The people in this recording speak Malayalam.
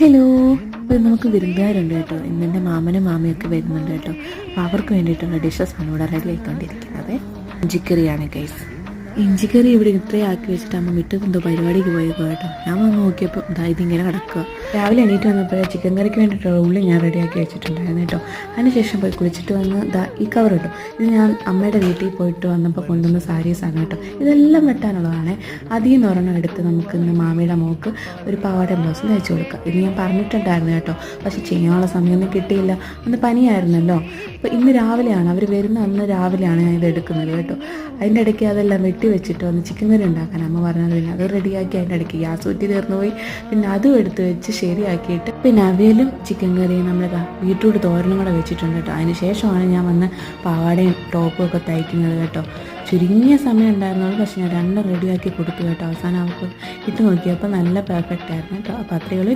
ഹലോ. അപ്പോൾ നമുക്ക് വിരുന്നുകാരുണ്ട് കേട്ടോ. ഇന്നെൻ്റെ മാമനും മാമിയൊക്കെ വരുന്നുണ്ട് കേട്ടോ. അപ്പോൾ അവർക്ക് വേണ്ടിയിട്ടുള്ള ഡിഷസാണ് ഇവിടെ റെഡി ആയിക്കൊണ്ടിരിക്കുന്നത്. ഇഞ്ചിക്കറിയാണ് ഗൈസ്. ഇഞ്ചിക്കറി ഇവിടെ ഇത്രയും ആക്കി വെച്ചിട്ട് അമ്മ എന്തോ പരിപാടിക്ക് പോയേക്കോ കേട്ടോ. ഞാൻ വന്ന് നോക്കിയപ്പോൾ ഇതിങ്ങനെ കിടക്കുക. രാവിലെ എണീറ്റ് വന്നപ്പോൾ ചിക്കൻ കറിക്ക് വേണ്ടിയിട്ടുള്ള ഉള്ളി ഞാൻ റെഡിയാക്കി വെച്ചിട്ടുണ്ടായിരുന്നു കേട്ടോ. അതിനുശേഷം പോയി കുളിച്ചിട്ട് വന്ന് ഈ കവർ കേട്ടോ. ഇത് ഞാൻ അമ്മയുടെ വീട്ടിൽ പോയിട്ട് വന്നപ്പോൾ കൊണ്ടുവന്ന സാരീസാണ് കേട്ടോ. ഇതെല്ലാം വെട്ടാനുള്ളതാണ്. അതിൽ നിന്ന് ഒരെണ്ണം എടുത്ത് നമുക്ക് ഇന്ന് മാമിയുടെ മോൾക്ക് ഒരു പാവാടയും ബ്ലൗസും തയ്ച്ചു കൊടുക്കാം. ഇത് ഞാൻ പറഞ്ഞിട്ടുണ്ടായിരുന്നു കേട്ടോ. പക്ഷെ ചെയ്യാനുള്ള സമയമൊന്നും കിട്ടിയില്ല. അന്ന് പനിയായിരുന്നല്ലോ. അപ്പോൾ ഇന്ന് രാവിലെയാണ് അവർ വരുന്ന അന്ന് രാവിലെയാണ് ഞാൻ ഇത് എടുക്കുന്നത് കേട്ടോ. അതിൻ്റെ ഇടയ്ക്ക് അതെല്ലാം വെച്ചിട്ട് വന്ന് ചിക്കൻ കറി ഉണ്ടാക്കാൻ അമ്മ പറഞ്ഞത്. പിന്നെ അത് റെഡിയാക്കി അതിൻ്റെ ഇടയ്ക്ക് ഗ്യാസ് കുറ്റി തീർന്നു പോയി. പിന്നെ അതും എടുത്ത് വെച്ച് ശരിയാക്കിയിട്ട് പിന്നെ അവിയലും ചിക്കൻ കറിയും നമ്മൾ ബീട്രൂട്ട് തോരനും കൂടെ വെച്ചിട്ടുണ്ട് കേട്ടോ. അതിന് ശേഷമാണ് ഞാൻ വന്ന് പാവാടയും ടോപ്പും ഒക്കെ തയ്ക്കുന്നത് കേട്ടോ. ചുരുങ്ങിയ സമയം ഉണ്ടായിരുന്നുള്ളൂ. പക്ഷെ ഞാൻ രണ്ടും റെഡിയാക്കി കൊടുത്തു കേട്ടോ. അവസാനം അവർക്ക് ഇട്ട് നോക്കിയപ്പോൾ നല്ല പെർഫെക്റ്റ് ആയിരുന്നു കേട്ടോ. അപ്പോൾ അത്രയുള്ളൂ.